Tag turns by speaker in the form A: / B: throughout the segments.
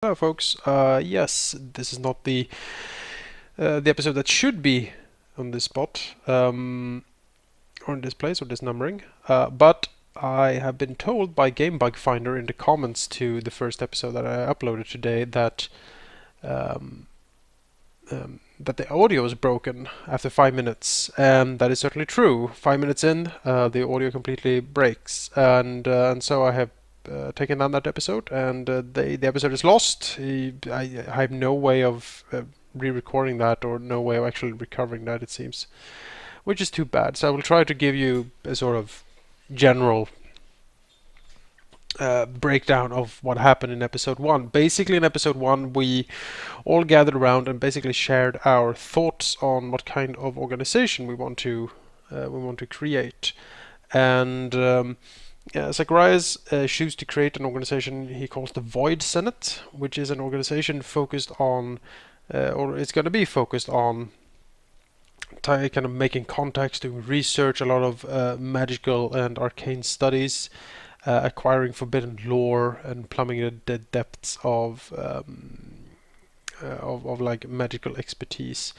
A: Hello, folks. Yes, this is not the episode that should be on this spot, or in this place, or this numbering. But I have been told by Pathfinder in the comments to the first episode that I uploaded today um, that the audio is broken after 5 minutes, and that is certainly true. 5 minutes in, the audio completely breaks, and so I have taken down that episode, and the episode is lost. I have no way of re-recording that, or no way of actually recovering that, it seems, which is too bad. So I will try to give you a sort of general breakdown of what happened in episode one. Basically, in episode one, we all gathered around and basically shared our thoughts on what kind of organization we want to create. And Zacharias chooses to create an organization he calls the Void Senate, which is an organization focused on, or it's going to be focused on, kind of making contacts, doing research, a lot of magical and arcane studies, acquiring forbidden lore, and plumbing the depths of like magical expertise,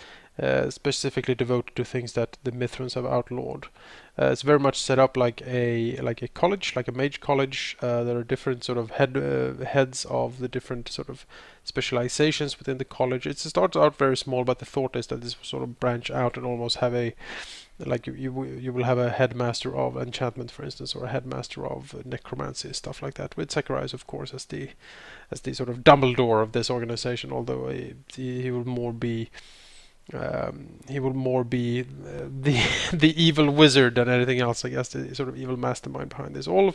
A: specifically devoted to things that the Mithrons have outlawed. It's very much set up like a college, like a mage college. There are different sort of heads of the different sort of specializations within the college. It starts out very small, but the thought is that this will sort of branch out and almost have a like you will have a headmaster of enchantment, for instance, or a headmaster of necromancy, stuff like that. With Zacharias, of course, as the sort of Dumbledore of this organization, although he will more be the the evil wizard than anything else. I guess the sort of evil mastermind behind this. All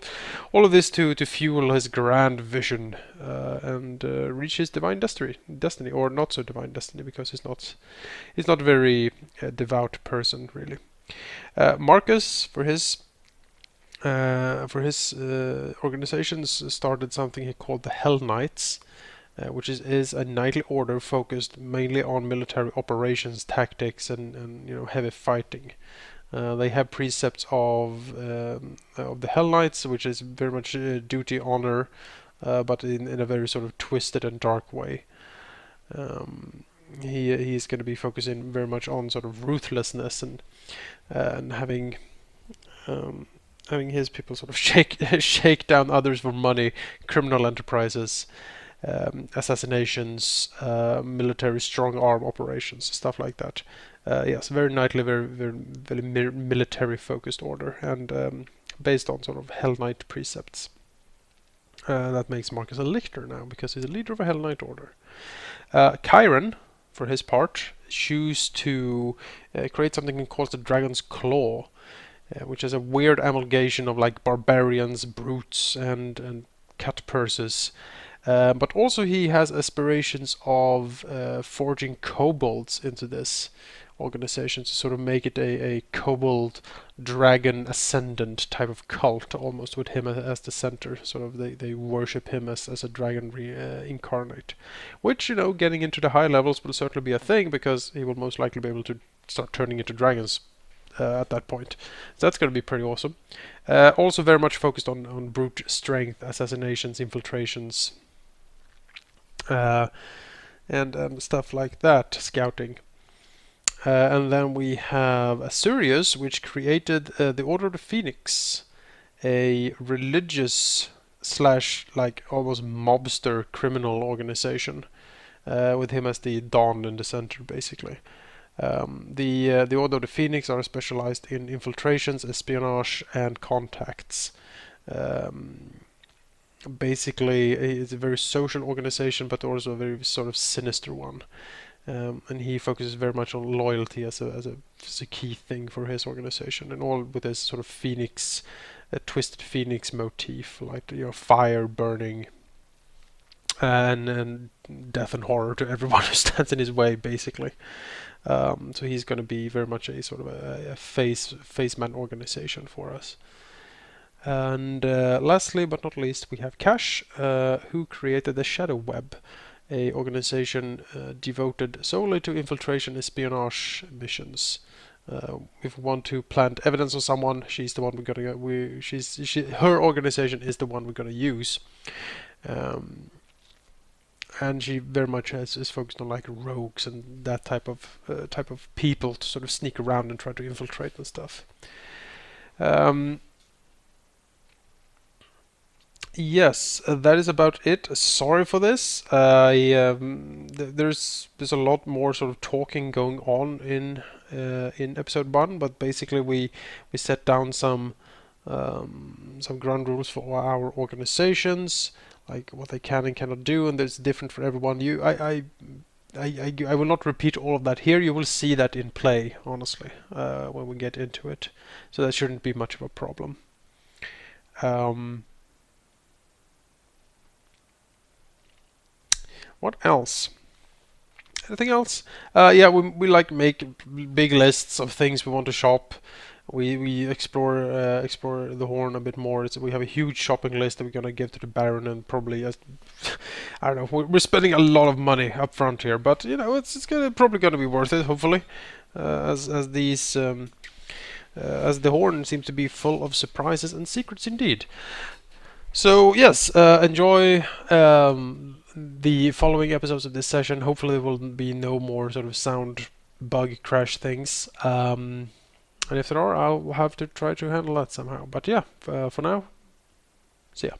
A: of this to fuel his grand vision and reach his divine destiny, or not so divine destiny, because he's not a very devout person really. Marcus, for his organizations, started something he called the Hell Knights, which is a knightly order focused mainly on military operations, tactics, and heavy fighting. They have precepts of the Hell Knights, which is very much duty, honor, but in a very sort of twisted and dark way. He's going to be focusing very much on sort of ruthlessness and um, having his people sort of shake down others for money, criminal enterprises, assassinations, military strong arm operations, stuff like that. Yes, very knightly, very military focused order, and based on sort of Hell Knight precepts. That makes Marcus a lictor now, because he's a leader of a Hell Knight order. Chiron, for his part, choose to create something he calls the Dragon's Claw, which is a weird amalgamation of like barbarians, brutes, and cat purses. But also he has aspirations of forging kobolds into this organization to sort of make it a kobold dragon ascendant type of cult, almost, with him as the center. Sort of they worship him as a dragon incarnate, which, getting into the high levels will certainly be a thing, because he will most likely be able to start turning into dragons at that point. So that's going to be pretty awesome. Also very much focused on brute strength, assassinations, infiltrations, uh, and stuff like that, scouting. And then we have Asurius, which created the Order of the Phoenix, a religious slash like almost mobster criminal organization, with him as the Don in the center, basically. The Order of the Phoenix are specialized in infiltrations, espionage, and contacts. Um, Basically, it's a very social organization, but also a very sort of sinister one. And he focuses very much on loyalty as a key thing for his organization, and all with this sort of phoenix, a twisted phoenix motif, like fire burning, and death and horror to everyone who stands in his way, basically. So he's going to be very much a sort of a face man organization for us. And lastly but not least, we have Cash, who created the Shadow Web, a organization devoted solely to infiltration espionage missions. If we want to plant evidence on someone, she's the one we're gonna. Her organization is the one we're gonna use. Um, and she very much is focused on like rogues and that type of people to sort of sneak around and try to infiltrate and stuff. Um, Yes, that is about it. Sorry for this. There's a lot more sort of talking going on in episode one, but basically we set down some ground rules for our organizations, like what they can and cannot do, and it's different for everyone. I will not repeat all of that here. You will see that in play, honestly, when we get into it. So that shouldn't be much of a problem. Um, what else? Anything else? Yeah, we like make big lists of things we want to shop. We explore the Horn a bit more. We have a huge shopping list that we're gonna give to the Baron, and probably I don't know. We're spending a lot of money up front here, but you know it's probably gonna be worth it. Hopefully, as these as the Horn seems to be full of surprises and secrets indeed. So yes, enjoy the following episodes of this session. Hopefully there will be no more sort of sound bug crash things. And if there are, I'll have to try to handle that somehow. But yeah, for now, see ya.